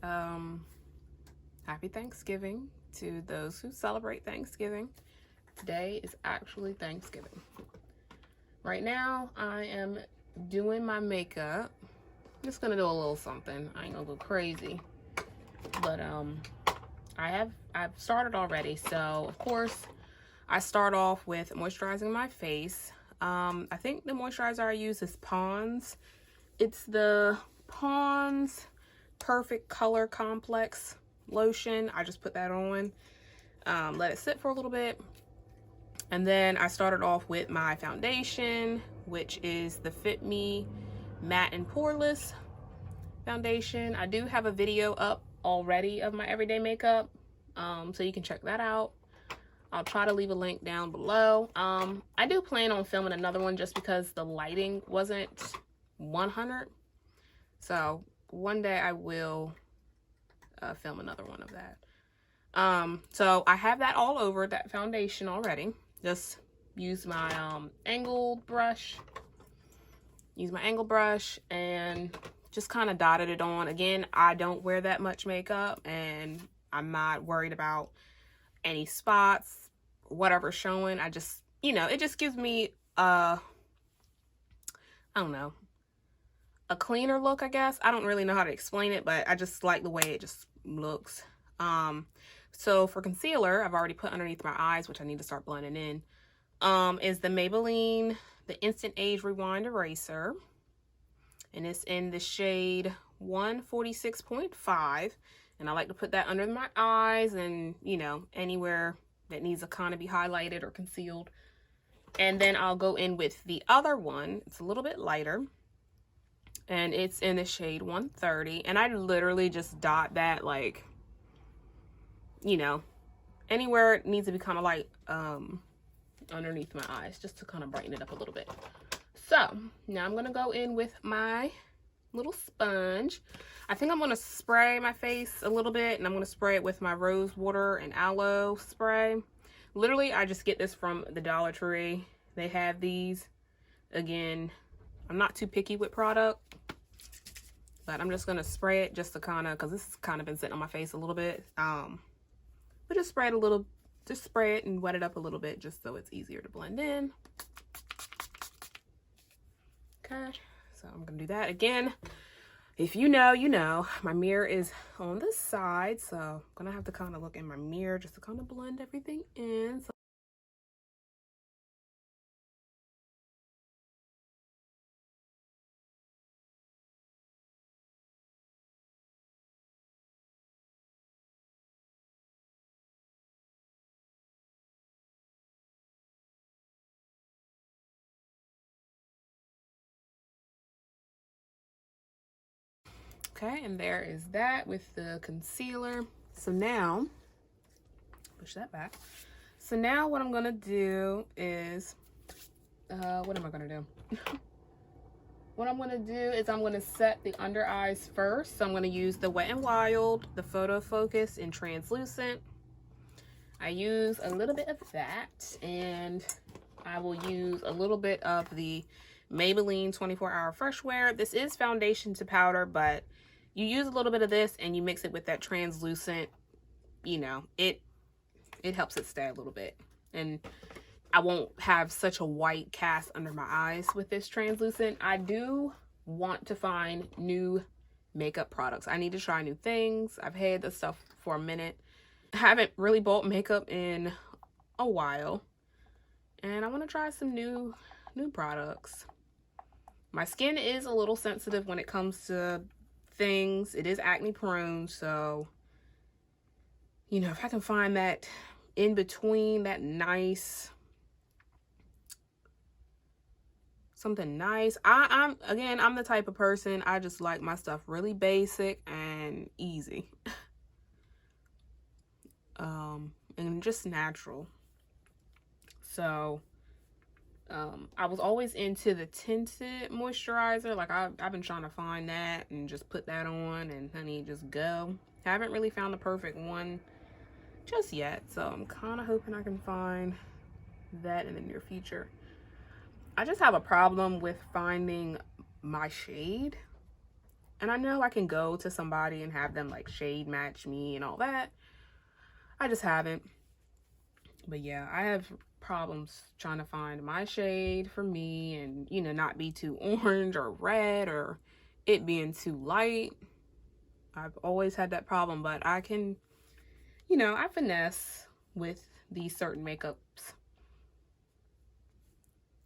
Happy Thanksgiving to those who celebrate Thanksgiving. Today is actually Thanksgiving. Right now, I am doing my makeup. Just gonna do a little something. I ain't gonna go crazy, but I've started already. So of course, I start off with moisturizing my face. I think the moisturizer I use is Pond's. It's the Pond's Perfect Color Complex lotion. I just put that on, let it sit for a little bit, and then I started off with my foundation, which is the Fit Me Matte and Poreless foundation. I do have a video up already of my everyday makeup, so you can check that out. I'll try to leave a link down below. I do plan on filming another one just because the lighting wasn't 100. So one day I will film another one of that. So I have that all over, that foundation already. Just use my angled brush. Use my angle brush and just kind of dotted it on. Again, I don't wear that much makeup and I'm not worried about any spots, whatever showing. I just, you know, it just gives me I don't know, a cleaner look, I guess. I don't really know how to explain it, but I just like the way it just looks. So for concealer, I've already put underneath my eyes, which I need to start blending in, is the Maybelline, the Instant Age Rewind Eraser. And it's in the shade 146.5. And I like to put that under my eyes and, you know, anywhere that needs to kind of be highlighted or concealed. And then I'll go in with the other one. It's a little bit lighter. And it's in the shade 130. And I literally just dot that, like, you know, anywhere it needs to be kind of light underneath my eyes, just to kind of brighten it up a little bit. So now I'm going to go in with my little sponge. I think I'm going to spray my face a little bit, and I'm going to spray it with my rose water and aloe spray. Literally, I just get this from the Dollar Tree. They have these. Again, I'm not too picky with product, but I'm just going to spray it just to kind of, because this has kind of been sitting on my face a little bit. But just spray it a little, just spray it and wet it up a little bit just so it's easier to blend in. Okay, so I'm going to do that again. If you know, you know. My mirror is on the side, so I'm going to have to kind of look in my mirror just to kind of blend everything in. So okay, and there is that with the concealer. So now, push that back. So now what I'm going to do is, what am I going to do? What I'm going to do is I'm going to set the under eyes first. So I'm going to use the Wet n Wild, the Photo Focus in Translucent. I use a little bit of that, and I will use a little bit of the Maybelline 24-Hour Fresh Wear. This is foundation to powder, but you use a little bit of this and you mix it with that translucent, you know, it helps it stay a little bit. And I won't have such a white cast under my eyes with this translucent. I do want to find new makeup products. I need to try new things. I've had this stuff for a minute. I haven't really bought makeup in a while, and I want to try some new products. My skin is a little sensitive when it comes to things. It is acne prone, so, you know, if I can find that in between, that nice, something nice. I'm the type of person, I just like my stuff really basic and easy. And just natural. So I was always into the tinted moisturizer. Like I've been trying to find that and just put that on and honey, just go. Haven't really found the perfect one just yet, so I'm kind of hoping I can find that in the near future. I just have a problem with finding my shade. And I know I can go to somebody and have them like shade match me and all that. I just haven't. But yeah, I have problems trying to find my shade for me, and you know, not be too orange or red or it being too light. I've always had that problem, but I can, you know, I finesse with these certain makeups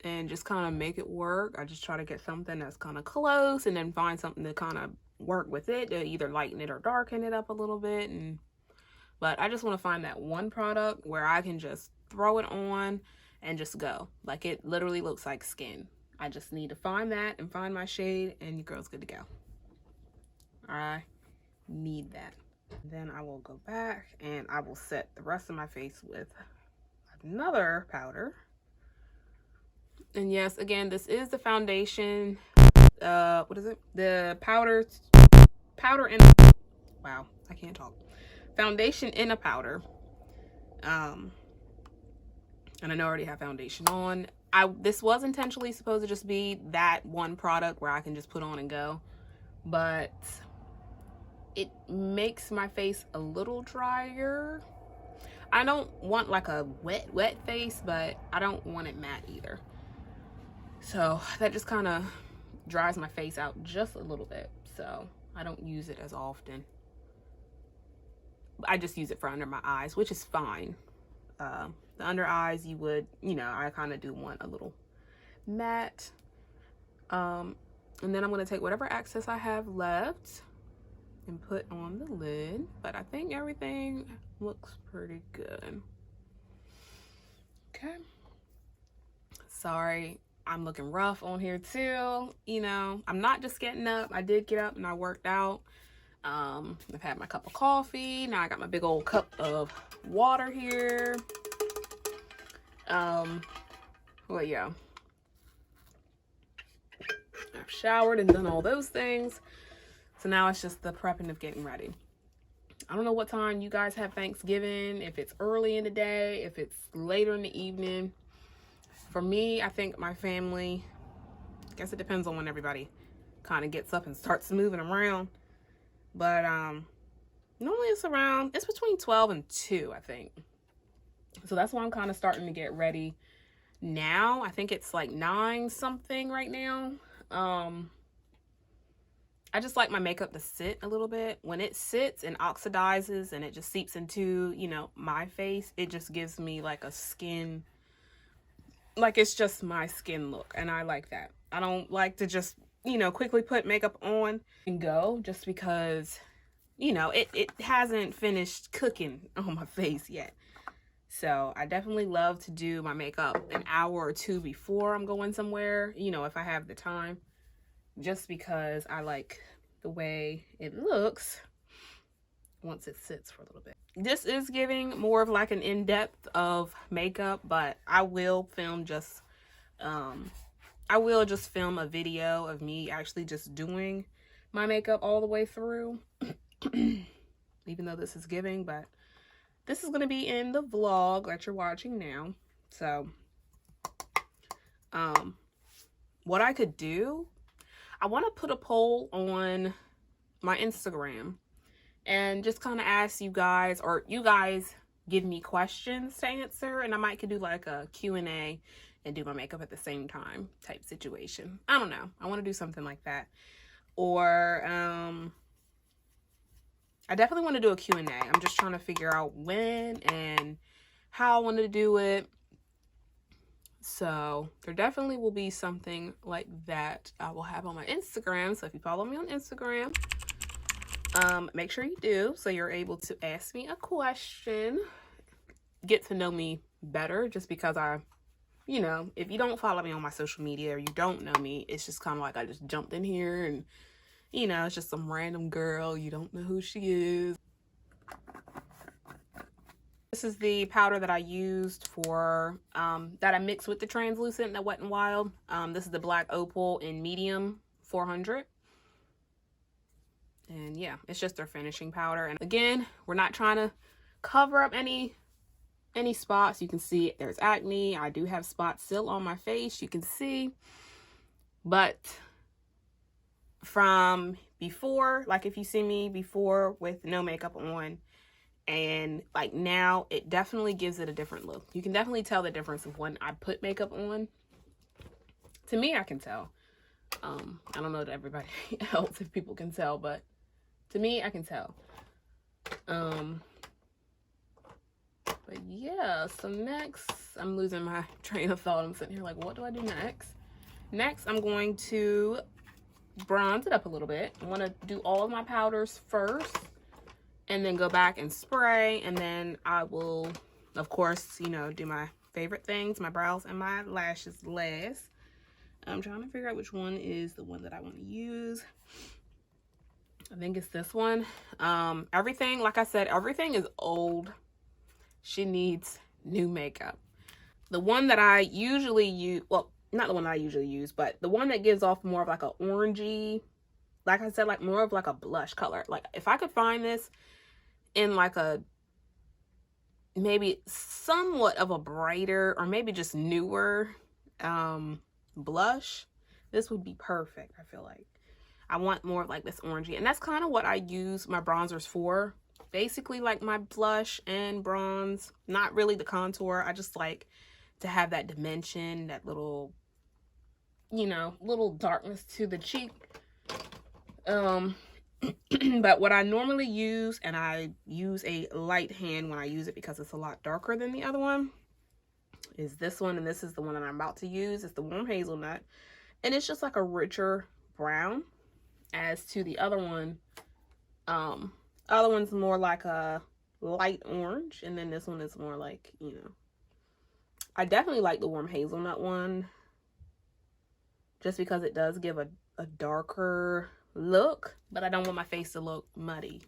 and just kind of make it work. I just try to get something that's kind of close and then find something to kind of work with it to either lighten it or darken it up a little bit. But I just want to find that one product where I can just throw it on and just go. Like, it literally looks like skin. I just need to find that and find my shade, and your girl's good to go. I need that. Then I will go back and I will set the rest of my face with another powder. And yes, again, this is the foundation. What is it? The powder in, wow, I can't talk. Foundation in a powder. And I know I already have foundation on. This was intentionally supposed to just be that one product where I can just put on and go, but it makes my face a little drier. I don't want like a wet face, but I don't want it matte either. So that just kind of dries my face out just a little bit. So I don't use it as often. I just use it for under my eyes, which is fine. The under eyes, you would, you know, I kind of do want a little matte. And then I'm going to take whatever excess I have left and put on the lid. But I think everything looks pretty good. Okay. Sorry, I'm looking rough on here too. You know, I'm not just getting up. I did get up and I worked out. I've had my cup of coffee. Now I got my big old cup of water here. Well, yeah. I've showered and done all those things. So now it's just the prepping of getting ready. I don't know what time you guys have Thanksgiving, if it's early in the day, if it's later in the evening. For me, I think my family, I guess it depends on when everybody kind of gets up and starts moving around. But normally it's between 12 and 2, I think. So that's why I'm kind of starting to get ready now. I think it's like 9 something right now. I just like my makeup to sit a little bit. When it sits and oxidizes and it just seeps into, you know, my face, it just gives me like a skin, like it's just my skin look. And I like that. I don't like to just, you know, quickly put makeup on and go, just because, you know, it hasn't finished cooking on my face yet. So I definitely love to do my makeup an hour or 2 before I'm going somewhere, you know, if I have the time, just because I like the way it looks once it sits for a little bit. This is giving more of like an in-depth of makeup, but I will film just film a video of me actually just doing my makeup all the way through, even though this is giving, but this is going to be in the vlog that you're watching now. So, what I could do, I want to put a poll on my Instagram and just kind of ask you guys, or you guys give me questions to answer, and I might could do like a Q&A and do my makeup at the same time type situation. I don't know. I want to do something like that. Or, I definitely want to do a Q&A. I'm just trying to figure out when and how I want to do it. So there definitely will be something like that I will have on my Instagram. So if you follow me on Instagram, make sure you do, so you're able to ask me a question, get to know me better, just because you know, if you don't follow me on my social media or you don't know me, it's just kind of like I just jumped in here and, you know, it's just some random girl. You don't know who she is. This is the powder that I used for, that I mixed with the translucent and the Wet n Wild. This is the Black Opal in medium 400. And yeah, it's just their finishing powder. And again, we're not trying to cover up any spots. You can see there's acne. I do have spots still on my face, you can see. But from before, like if you see me before with no makeup on, and like now, it definitely gives it a different look. You can definitely tell the difference of when I put makeup on. To me, I can tell. I don't know to everybody else if people can tell, but to me, I can tell. But yeah, so next, I'm losing my train of thought. I'm sitting here like, what do I do next? Next, I'm going to bronze it up a little bit. I want to do all of my powders first, and then go back and spray, and then I will, of course, you know, do my favorite things, my brows and my lashes last. I'm trying to figure out which one is the one that I want to use. I think it's this one. Everything, like I said, everything is old. She needs new makeup. The one that I usually use, well, not the one that I usually use, but the one that gives off more of like a orangey, like I said, like more of like a blush color. Like if I could find this in like a, maybe somewhat of a brighter or maybe just newer blush, this would be perfect. I feel like I want more of like this orangey, and that's kind of what I use my bronzers for. Basically like my blush and bronze, not really the contour. I just like to have that dimension, that little, you know, little darkness to the cheek. But what I normally use, and I use a light hand when I use it because it's a lot darker than the other one, is this one. And this is the one that I'm about to use. It's the Warm Hazelnut, and it's just like a richer brown as to the other one. Other one's more like a light orange, and then this one is more like, you know, I definitely like the Warm Hazelnut one just because it does give a darker look, but I don't want my face to look muddy,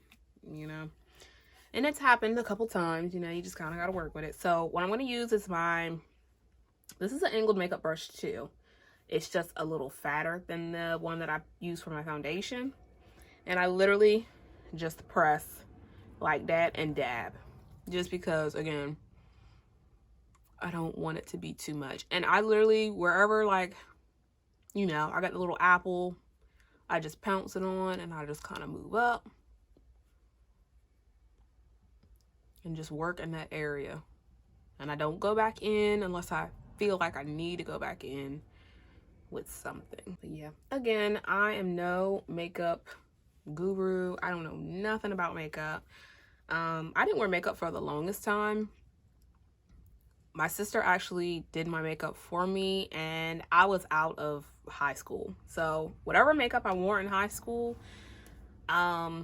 you know. And it's happened a couple times, you know, you just kind of got to work with it. So what I'm going to use is this is an angled makeup brush too. It's just a little fatter than the one that I use for my foundation. And I literally just press like that and dab, just because, again, I don't want it to be too much. And I literally, wherever, like, you know, I got the little apple, I just pounce it on, and I just kind of move up and just work in that area. And I don't go back in unless I feel like I need to go back in with something. But yeah, again, I am no makeup guru. I don't know nothing about makeup. I didn't wear makeup for the longest time. My sister actually did my makeup for me, and I was out of high school. So whatever makeup I wore in high school, I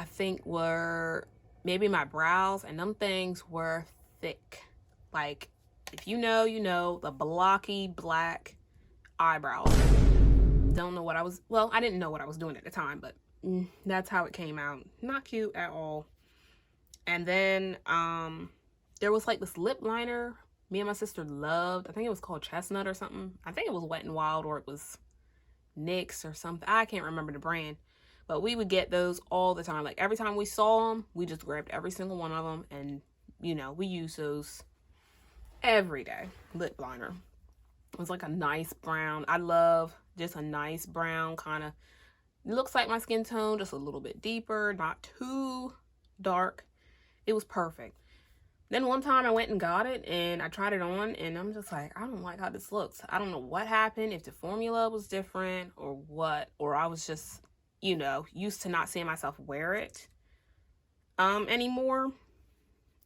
think were maybe my brows, and them things were thick. Like, if you know, you know, the blocky black eyebrows. Don't know what I was, well, I didn't know what I was doing at the time, but that's how it came out. Not cute at all. And then there was like this lip liner me and my sister loved. I think it was called Chestnut or something. I think it was Wet n Wild, or it was NYX or something. I can't remember the brand, but we would get those all the time. Like every time we saw them, we just grabbed every single one of them, and you know, we use those every day. Lip liner. It was like a nice brown. I love just a nice brown, kind of looks like my skin tone, just a little bit deeper, not too dark. It was perfect. Then one time I went and got it and I tried it on, and I'm just like, I don't like how this looks. I don't know what happened, if the formula was different or what, or I was just, you know, used to not seeing myself wear it anymore.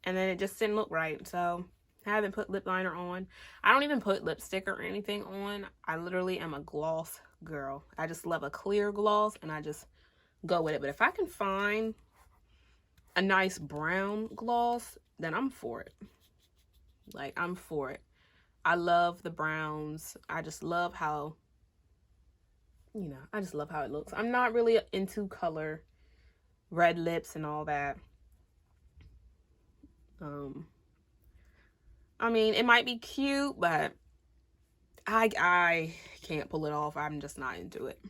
And then it just didn't look right. So I haven't put lip liner on. I don't even put lipstick or anything on. I literally am a gloss girl. I just love a clear gloss, and I just go with it. But if I can find a nice brown gloss, then I'm for it. Like, I'm for it. I love the browns. I just love how, you know, I just love how it looks. I'm not really into color, red lips and all that. I mean, it might be cute, but I can't pull it off. I'm just not into it.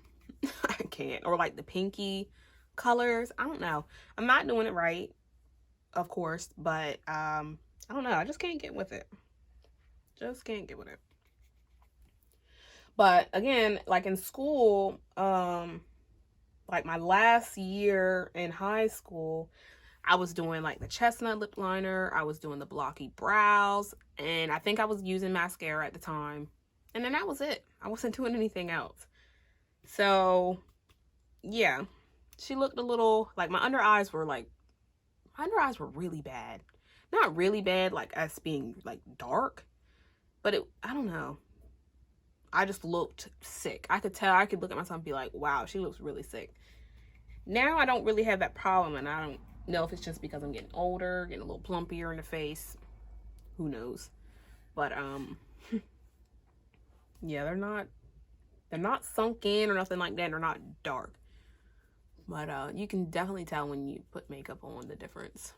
I can't. Or like the pinky colors. I don't know. I'm not doing it right, of course, but I don't know. I just can't get with it. Just can't get with it. But again, like in school, like my last year in high school, I was doing like the chestnut lip liner, I was doing the blocky brows, and I think I was using mascara at the time. And then that was it. I wasn't doing anything else. So, yeah. She looked a little, like my under eyes were really bad. Not really bad, like as being like dark, but I don't know. I just looked sick. I could tell, I could look at myself and be like, wow, she looks really sick. Now I don't really have that problem, and I don't know if it's just because I'm getting older, getting a little plumpier in the face. Who knows? But, yeah, they're not sunk in or nothing like that. They're not dark. But you can definitely tell when you put makeup on the difference.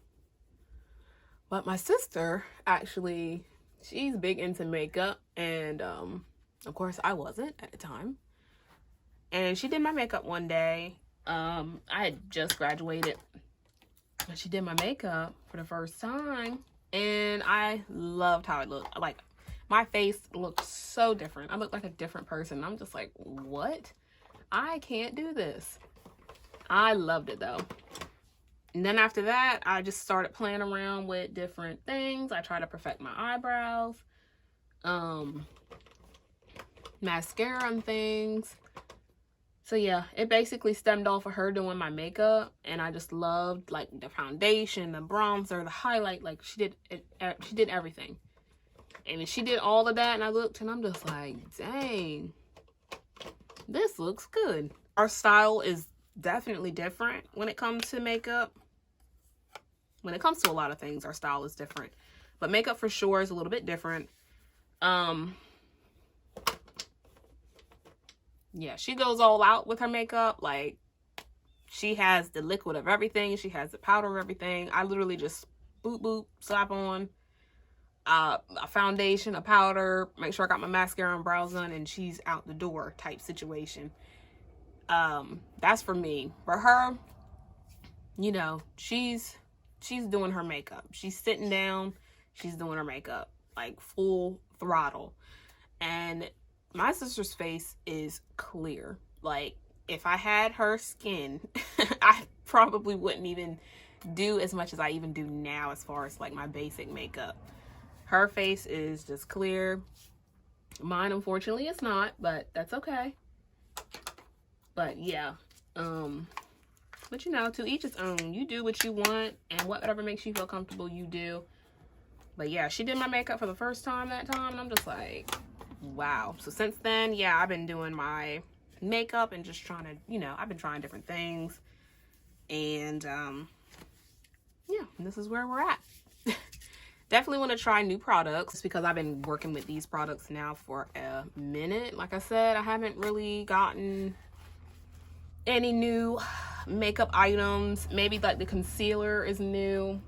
But my sister, actually, she's big into makeup. And, of course, I wasn't at the time. And she did my makeup one day. I had just graduated. And she did my makeup for the first time. And I loved how it looked. Like, my face looked so different. I looked like a different person. I'm just like, what? I can't do this. I loved it though. And then after that, I just started playing around with different things. I tried to perfect my eyebrows, mascara and things. So yeah, it basically stemmed off of her doing my makeup, and I just loved like the foundation, the bronzer, the highlight. Like she did it, she did everything. And she did all of that, and I looked and I'm just like, dang, this looks good. Our style is definitely different when it comes to makeup. When it comes to a lot of things, our style is different. But makeup for sure is a little bit different. Yeah, she goes all out with her makeup. Like, she has the liquid of everything. She has the powder of everything. I literally just boop, boop, slap on a foundation, a powder, make sure I got my mascara and brows done, and she's out the door type situation. That's for me. For her, you know, she's doing her makeup. She's sitting down, she's doing her makeup, like full throttle. And my sister's face is clear. Like, if I had her skin, I probably wouldn't even do as much as I even do now as far as like my basic makeup. Her face is just clear. Mine, unfortunately, is not, but that's okay. But yeah, but you know, to each his own. You do what you want, and whatever makes you feel comfortable, you do. But yeah, she did my makeup for the first time that time, and I'm just like, wow. So since then, yeah, I've been doing my makeup and just trying to, you know, I've been trying different things. And yeah, this is where we're at. Definitely want to try new products because I've been working with these products now for a minute. Like I said, I haven't really gotten any new makeup items. Maybe like the concealer is new,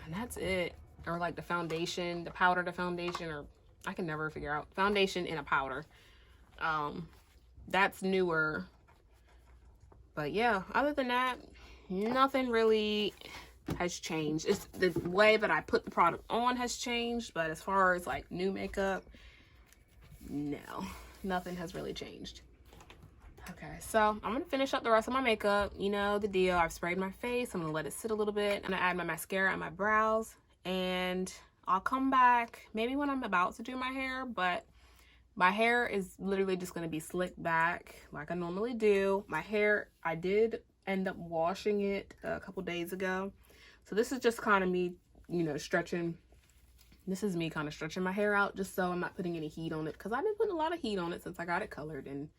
and that's it. Or like the foundation, the powder, the foundation, or I can never figure out foundation in a powder. That's newer. But yeah, other than that, nothing really has changed. It's the way that I put the product on has changed, but as far as like new makeup, no, nothing has really changed. Okay, so I'm gonna finish up the rest of my makeup. You know the deal. I've sprayed my face. I'm gonna let it sit a little bit. I'm gonna add my mascara and my brows, and I'll come back maybe when I'm about to do my hair. But my hair is literally just gonna be slicked back like I normally do. My hair, I did end up washing it a couple days ago, so this is just kind of me, you know, stretching. This is me kind of stretching my hair out just so I'm not putting any heat on it, because I've been putting a lot of heat on it since I got it colored, and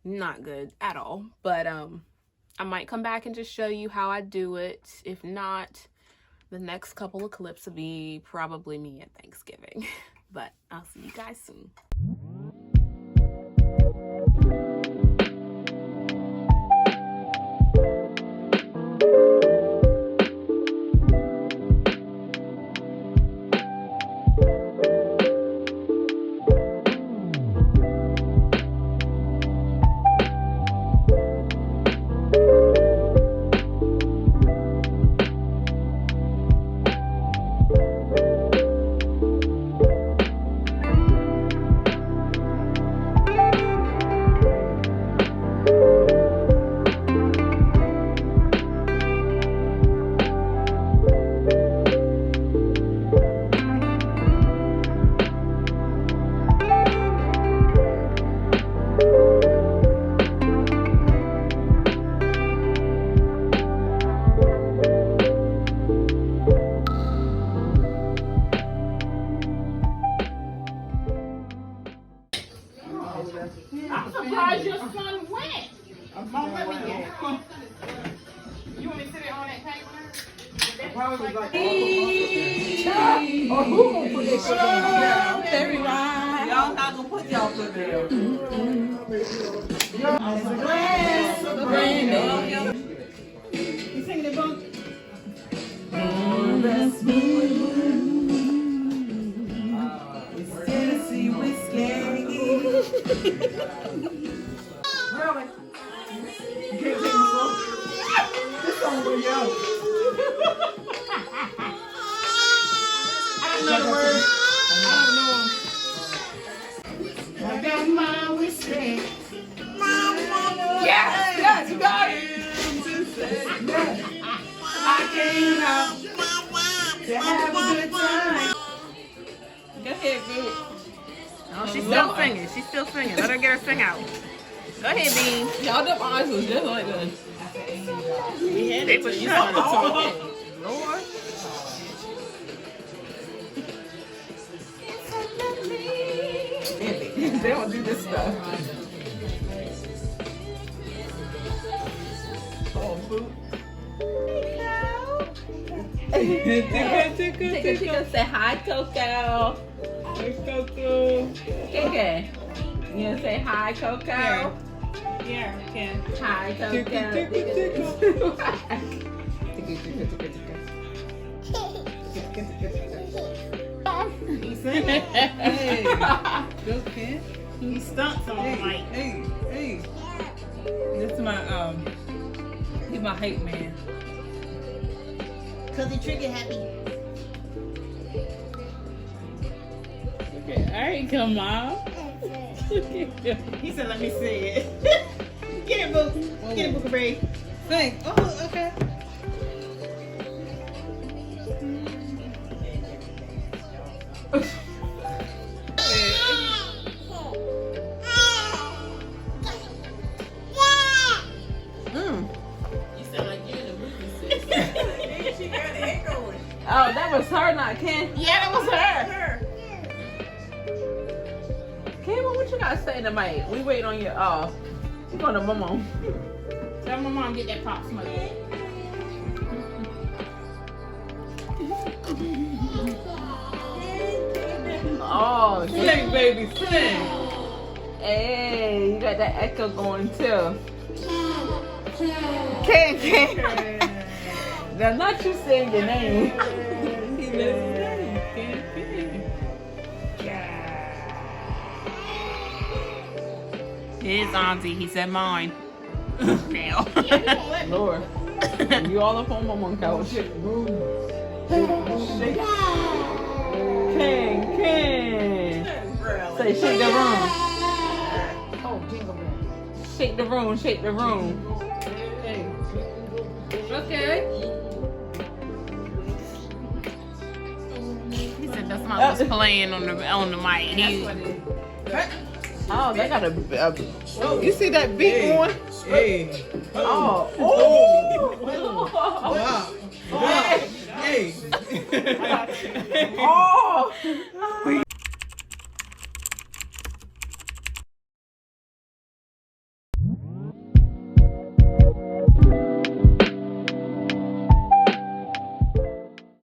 not good at all. But I might come back and just show you how I do it. If not, the next couple of clips will be probably me at Thanksgiving. But I'll see you guys soon. Or who gonna put that shit on? Everybody. Y'all not gonna put y'all foot there. There's a glass of brandy. You sing the book? That's me. It's Tennessee whiskey. Really? You can't sing the song? This song will yo. I don't know the words. I don't know them. I got my whiskey. Yes, yes, you got it. I came out to have a good time. Go ahead, babe. Oh, she's still singing. She's still singing. Let her get her sing out. Go ahead, Bean. Y'all, them eyes was just like that. They was shut. Lord. They don't do this stuff. Oh, boo. Tickle, say hi, Coco. Hey, Coco. Okay. You gonna say hi, Coco? Yeah, I can. Hi, Coco. He's singing. Hey, go kid. He stunts on the mic. Hey. This is my he's my hype man. Cause he trigger happy. Okay, alright, come on. He said, let me see it. Get it, Book. Get it, Booker Bray. Sing. Oh, okay. Oh, that was her, not Ken. Yeah, that was her. Ken, what you gotta say tonight? We wait on you. Oh, you going to Mama? Tell my mom get that pop smoke. Oh, sing, baby, sing. Hey, you got that echo going too. Ken. Now, not you saying your name. His auntie. He said mine. Now. Lord. You all up on Mama couch. King. Say shake the room. Oh, jingle bell. Shake the room. Okay. He said that's my was playing on the mic. He, Oh, they got a You see that beat going? Hey. oh. Wow. Hey. Oh.